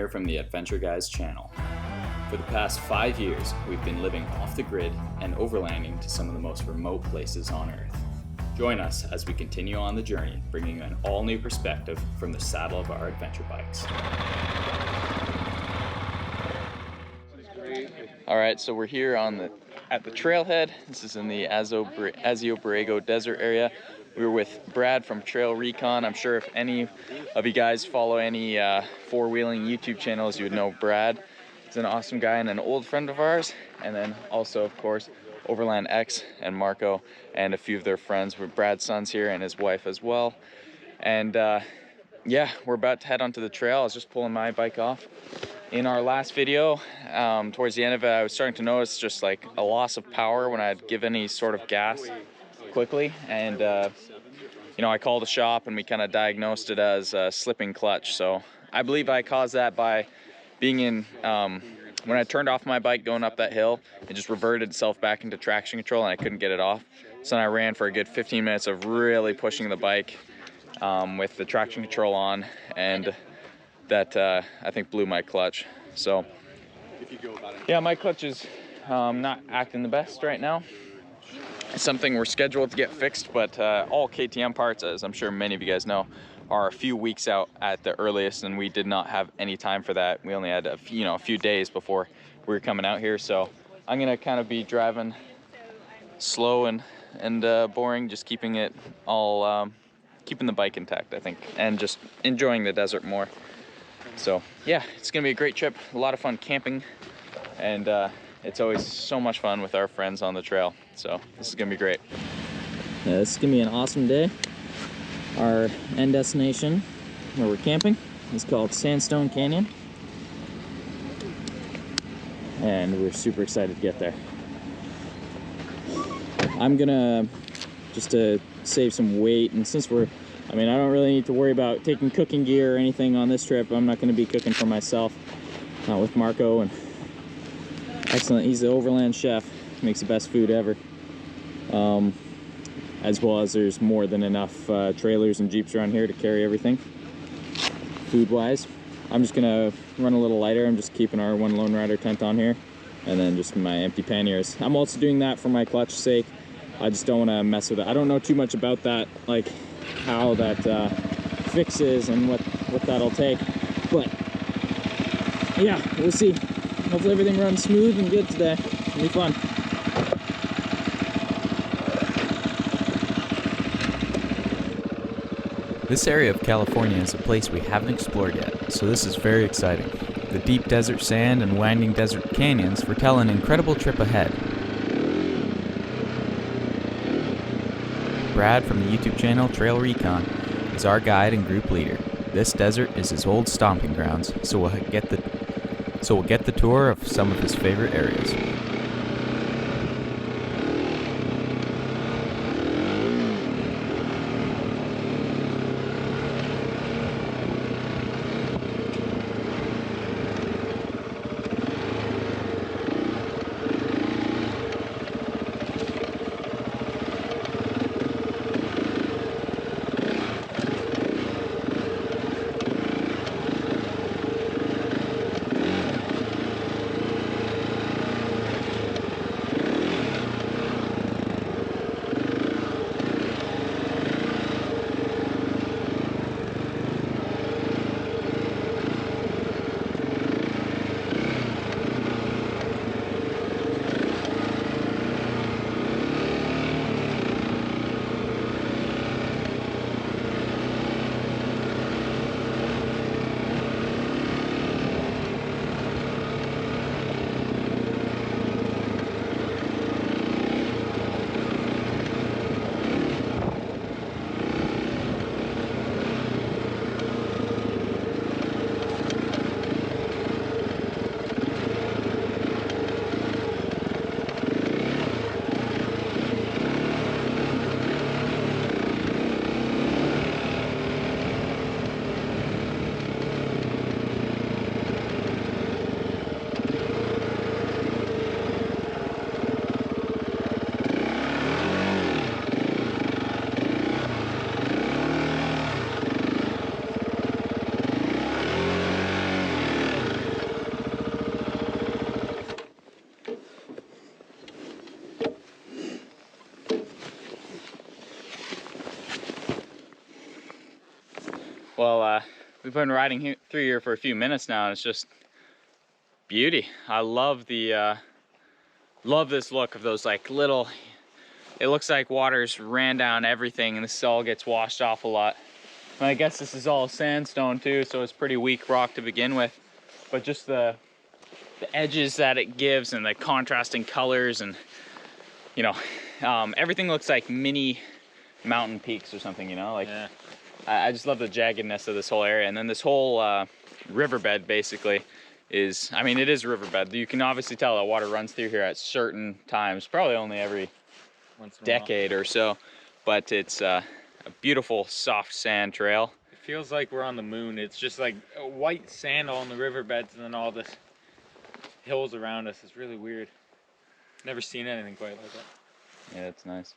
here from the Adventure Guys channel. For the past 5 years, we've been living off the grid and overlanding to some of the most remote places on Earth. Join us as we continue on the journey, bringing you an all-new perspective from the saddle of our adventure bikes. All right, so we're here at the trailhead. This is in the Borego desert area. We're with Brad from TRAILRECON. I'm sure if any of you guys follow any four-wheeling YouTube channels, you would know Brad. He's an awesome guy and an old friend of ours. And then also, of course, OVRLNDX and Marco and a few of their friends. With Brad's son's here and his wife as well. And yeah, we're about to head onto the trail. I was just pulling my bike off. In our last video, towards the end of it, I was starting to notice just like a loss of power when I'd give any sort of gas quickly. And you know, I called a shop and we kind of diagnosed it as a slipping clutch. So I believe I caused that by being in, when I turned off my bike going up that hill, it just reverted itself back into traction control and I couldn't get it off. So then I ran for a good 15 minutes of really pushing the bike with the traction control on, and that I think blew my clutch. So yeah, my clutch is not acting the best right now. It's something we're scheduled to get fixed, but all KTM parts, as I'm sure many of you guys know, are a few weeks out at the earliest, and we did not have any time for that. We only had a few days before we were coming out here. So I'm gonna kind of be driving slow and boring, just keeping it all, keeping the bike intact, I think, and just enjoying the desert more. So yeah, it's gonna be a great trip, a lot of fun camping, and it's always so much fun with our friends on the trail. So this is gonna be great. Yeah, this is gonna be an awesome day. Our end destination where we're camping is called Sandstone Canyon, and we're super excited to get there. I'm gonna, just to save some weight, and since I don't really need to worry about taking cooking gear or anything on this trip. I'm not gonna be cooking for myself, with Marco. And excellent, he's the overland chef, makes the best food ever. As well as there's more than enough trailers and Jeeps around here to carry everything food-wise. I'm just gonna run a little lighter. I'm just keeping our one Lone Rider tent on here, and then just my empty panniers. I'm also doing that for my clutch's sake. I just don't want to mess with it. I don't know too much about that, like how that fixes and what that'll take, but yeah, we'll see. Hopefully everything runs smooth and good today. It'll be fun. This area of California is a place we haven't explored yet, so this is very exciting. The deep desert sand and winding desert canyons foretell an incredible trip ahead. Brad from the YouTube channel TRAILRECON is our guide and group leader. This desert is his old stomping grounds, so we'll get the tour of some of his favorite areas. Well, we've been riding through here for a few minutes now, and it's just beauty. I love the love this look of those like little. It looks like water's ran down everything, and this all gets washed off a lot. And I guess this is all sandstone too, so it's pretty weak rock to begin with. But just the edges that it gives and the contrasting colors, and you know, everything looks like mini mountain peaks or something, you know, like yeah. I just love the jaggedness of this whole area. And then this whole riverbed basically is, I mean, it is a riverbed. You can obviously tell that water runs through here at certain times, probably only every decade or so, but it's a beautiful soft sand trail. It feels like we're on the moon. It's just like white sand all in the riverbeds, and then all this hills around us. It's really weird. Never seen anything quite like that. Yeah, it's nice.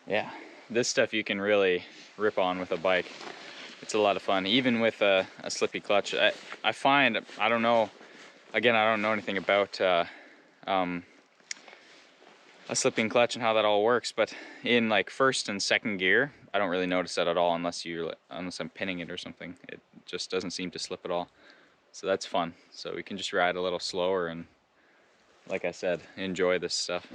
Yeah, this stuff you can really rip on with a bike. It's a lot of fun, even with a slippy clutch. I find, I don't know, again, I don't know anything about a slipping clutch and how that all works, but in like first and second gear, I don't really notice that at all unless I'm pinning it or something. It just doesn't seem to slip at all. So that's fun. So we can just ride a little slower and, like I said, enjoy this stuff.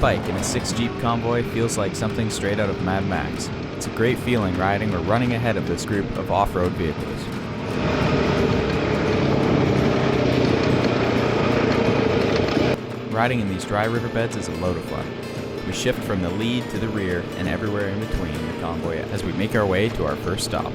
Bike in a 6 Jeep convoy feels like something straight out of Mad Max. It's a great feeling riding or running ahead of this group of off-road vehicles. Riding in these dry riverbeds is a load of fun. We shift from the lead to the rear and everywhere in between the convoy as we make our way to our first stop.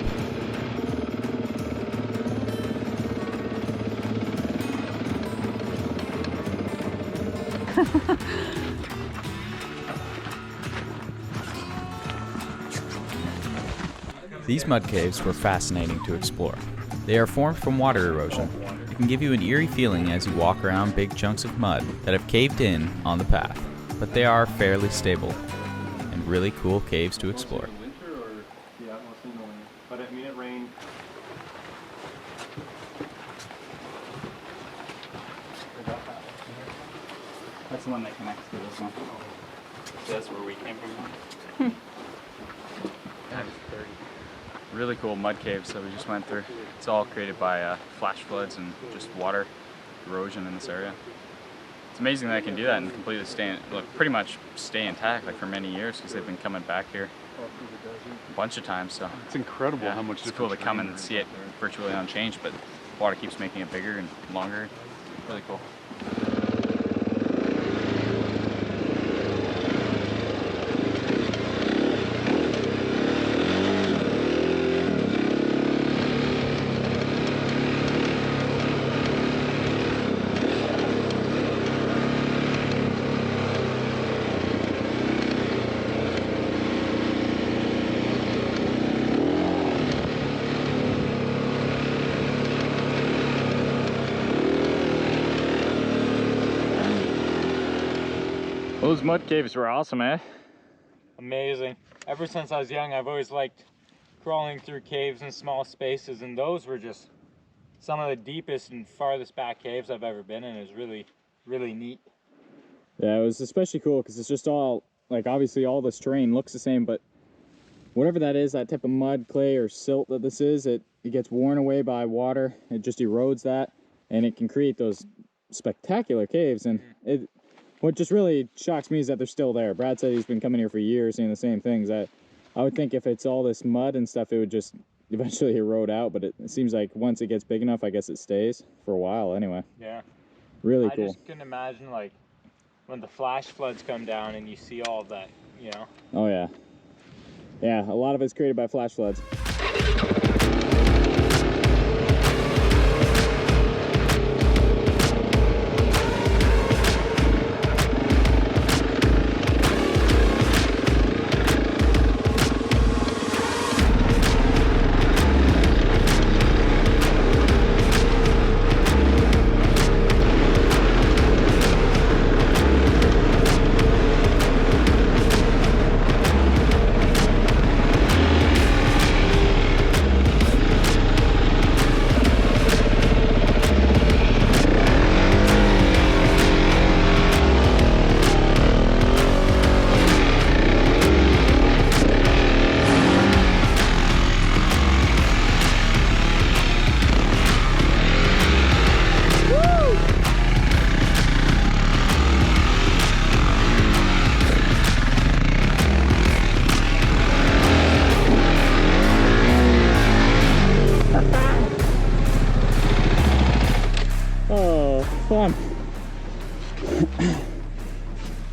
These mud caves were fascinating to explore. They are formed from water erosion. It can give you an eerie feeling as you walk around big chunks of mud that have caved in on the path, but they are fairly stable and really cool caves to explore. But I mean, it rained. That's the one that connects to this one. So that's where we came from. Really cool mud caves that we just went through. It's all created by flash floods and just water erosion in this area. It's amazing that I can do that and completely pretty much stay intact like for many years, because they've been coming back here a bunch of times. So it's incredible, yeah, how much it's cool to come and see it virtually unchanged, but water keeps making it bigger and longer. Really cool. Those mud caves were awesome, eh? Amazing. Ever since I was young, I've always liked crawling through caves and small spaces, and those were just some of the deepest and farthest back caves I've ever been in. It was really, really neat. Yeah, it was especially cool because it's just all, like, obviously all this terrain looks the same, but whatever that is, that type of mud, clay, or silt that this is, it gets worn away by water. It just erodes that, and it can create those spectacular caves. And what just really shocks me is that they're still there. Brad said he's been coming here for years seeing the same things. I would think if it's all this mud and stuff, it would just eventually erode out, but it seems like once it gets big enough, I guess it stays for a while anyway. Yeah. Really cool. I just couldn't imagine, like, when the flash floods come down and you see all of that, you know? Oh yeah. Yeah, a lot of it's created by flash floods.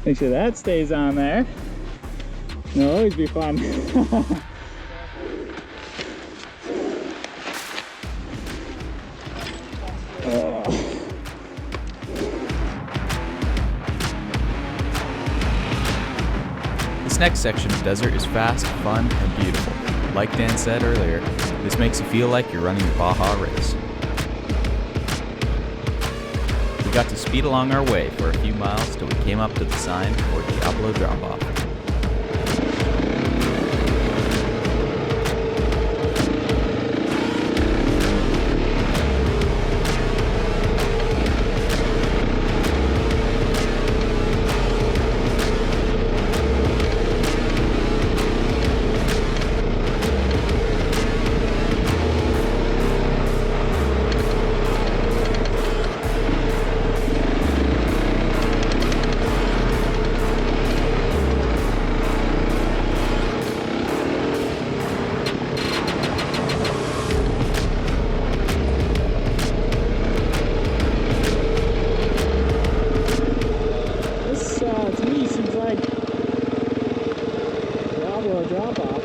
Make sure that stays on there. It'll always be fun. This next section of desert is fast, fun, and beautiful. Like Dan said earlier, this makes you feel like you're running the Baja race. We got to speed along our way for a few miles till we came up to the sign for Diablo drop-off. To me seems like Diablo drop-off.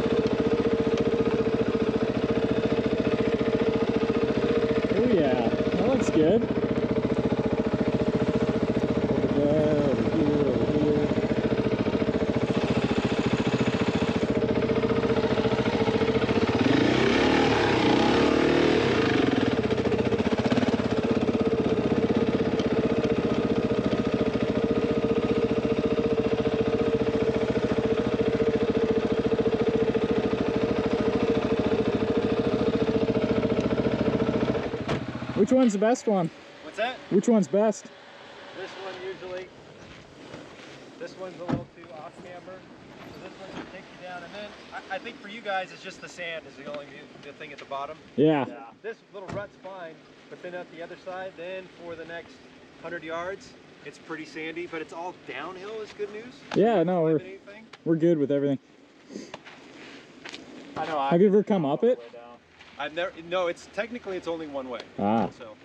Oh yeah, that looks good. Over there, over here, over here. Which one's the best one? What's that? Which one's best? This one usually. This one's a little too off camber. So this one can take you down, and then I think for you guys it's just the sand is the only the thing at the bottom. Yeah. This little rut's fine, but then at the other side, then for the next 100 yards, it's pretty sandy, but it's all downhill is good news. Yeah, no, we're good with everything. I know. Have you ever come up it? I've never. No, it's technically it's only one way. Ah. So,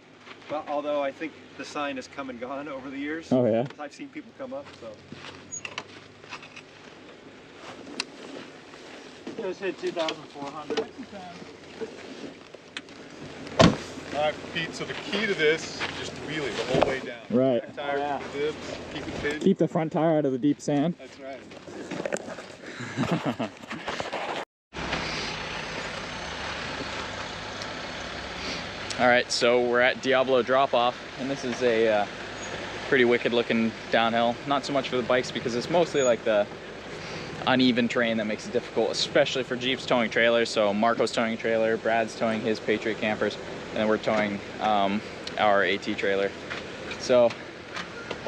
but although I think the sign has come and gone over the years. Oh yeah. I've seen people come up. So. Just hit 2,400. Alright, Pete, so the key to this, just wheel it the whole way down. Right. Back tire, Yeah. keep the bibs, keep it pinned. Keep the front tire out of the deep sand. That's right. All right, so we're at Diablo drop-off, and this is a pretty wicked looking downhill. Not so much for the bikes because it's mostly like the uneven terrain that makes it difficult, especially for Jeeps towing trailers. So Marco's towing a trailer, Brad's towing his Patriot campers, and then we're towing our AT trailer. So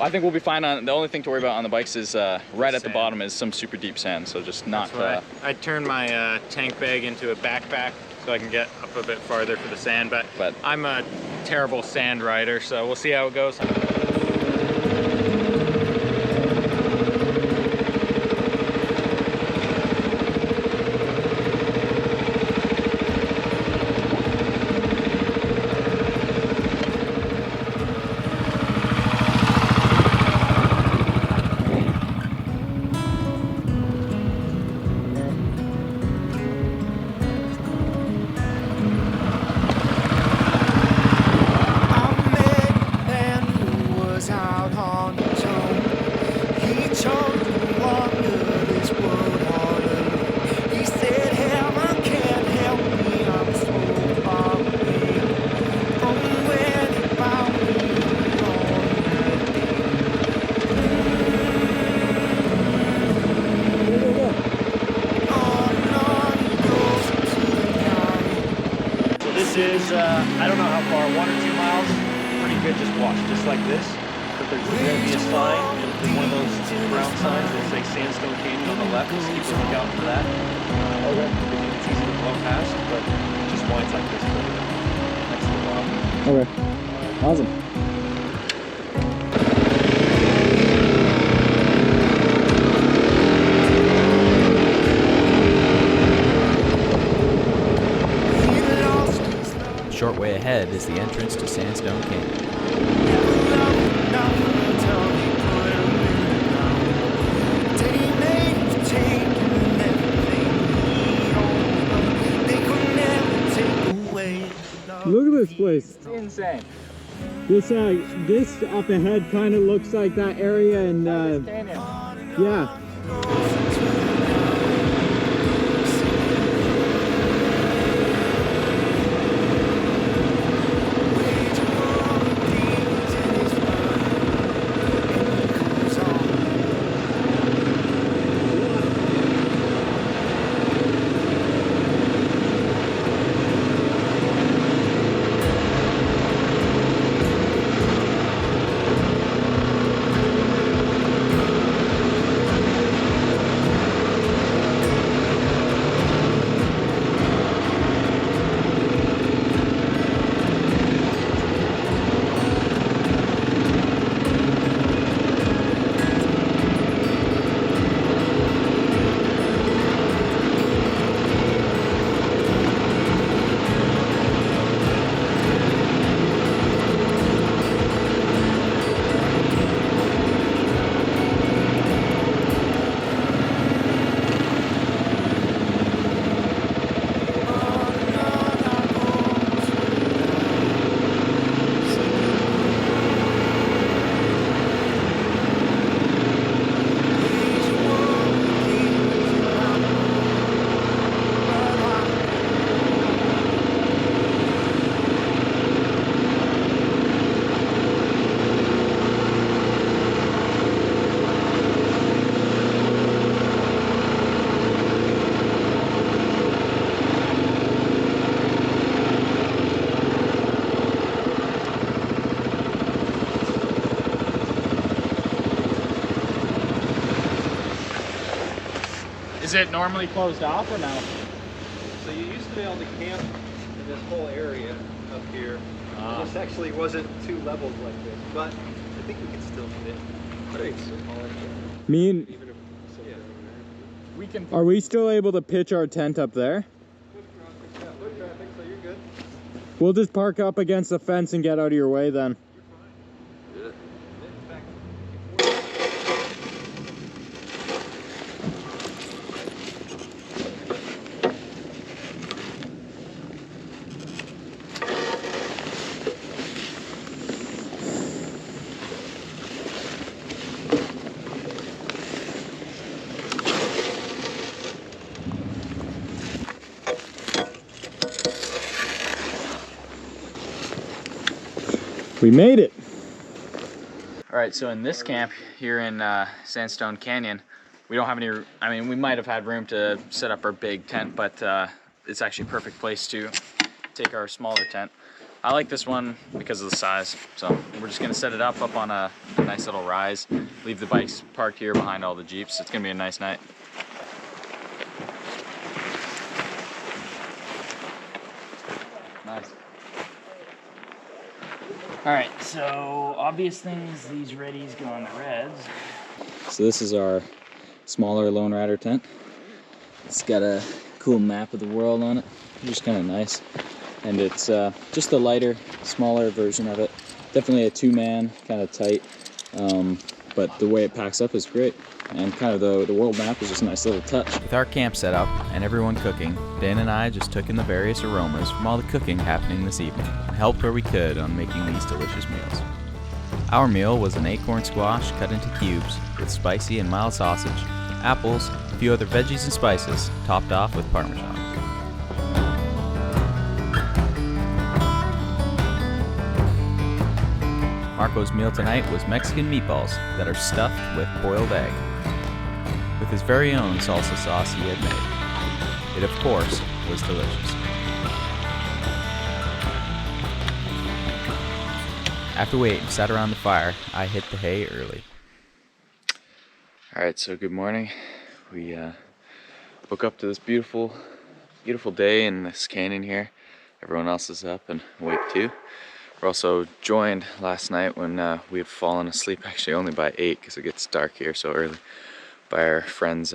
I think we'll be fine on, the only thing to worry about on the bikes is right at the bottom is some super deep sand, so just not... I turned my tank bag into a backpack so I can get up a bit farther for the sand, but I'm a terrible sand rider, so we'll see how it goes. This is, I don't know how far, 1 or 2 miles, pretty good just watch, just like this. But there's going to be a sign, and one of those brown signs that say Sandstone Canyon on the left, just keep a lookout for that. Okay. It's easy to blow past, but it just winds like this next to the rock. Okay, awesome. Short way ahead is the entrance to Sandstone Canyon. place. It's insane. This up ahead kind of looks like that area, and yeah. Is it normally closed off or no? So you used to be able to camp in this whole area up here. This actually wasn't two levels like this, but I think we can still fit. Me and We can. are we still able to pitch our tent up there? Foot traffic, so you're good. We'll just park up against the fence and get out of your way then. We made it. All right, so in this camp here in Sandstone Canyon, we don't have any, I mean, we might have had room to set up our big tent, but it's actually a perfect place to take our smaller tent. I like this one because of the size, so we're just gonna set it up on a nice little rise, leave the bikes parked here behind all the Jeeps. It's gonna be a nice night. Nice. All right, so obvious things, these readies go on the reds. So this is our smaller Lone Rider tent. It's got a cool map of the world on it, which is kind of nice. And it's just a lighter, smaller version of it. Definitely a two-man, kind of tight, but the way it packs up is great. And kind of the world map is just a nice little touch. With our camp set up and everyone cooking, Dan and I just took in the various aromas from all the cooking happening this evening and helped where we could on making these delicious meals. Our meal was an acorn squash cut into cubes with spicy and mild sausage, apples, a few other veggies and spices, topped off with Parmesan. Marco's meal tonight was Mexican meatballs that are stuffed with boiled egg, with his very own salsa sauce he had made. It, of course, was delicious. After we ate and sat around the fire, I hit the hay early. All right, so good morning. We woke up to this beautiful day in this canyon here. Everyone else is up and awake too. We're also joined last night when we had fallen asleep, actually only by 8 because it gets dark here so early, by our friends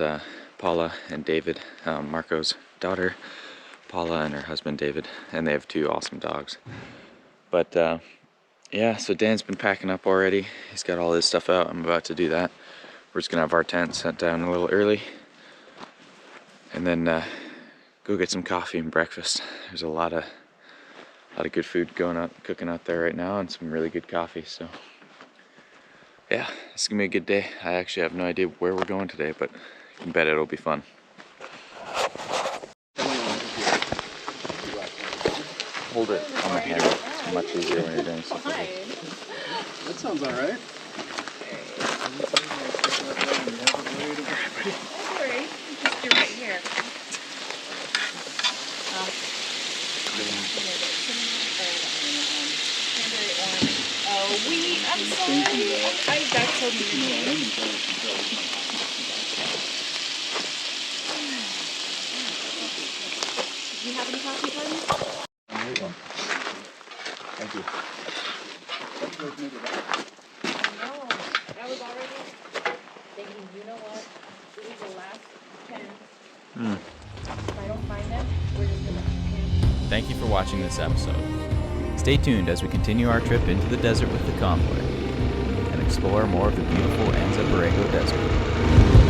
Paula and David, Marco's daughter Paula and her husband David, and they have 2 awesome dogs. But yeah, so Dan's been packing up already. He's got all his stuff out. I'm about to do that. We're just gonna have our tent set down a little early and then go get some coffee and breakfast. There's a lot of A lot of good food cooking out there right now, and some really good coffee. So yeah, it's gonna be a good day. I actually have no idea where we're going today, but you can bet it'll be fun. Hold it on the hand. It's much easier when you're doing stuff like this. That sounds all right. Don't worry, just you're right here. I'm sorry. That's so mean. Do you have any coffee parties? Thank you. No, that was already thinking, you know what? This is the last chance. If I don't find them, we're just gonna camp. Thank you for watching this episode. Stay tuned as we continue our trip into the desert with the convoy and explore more of the beautiful Anza Borego Desert.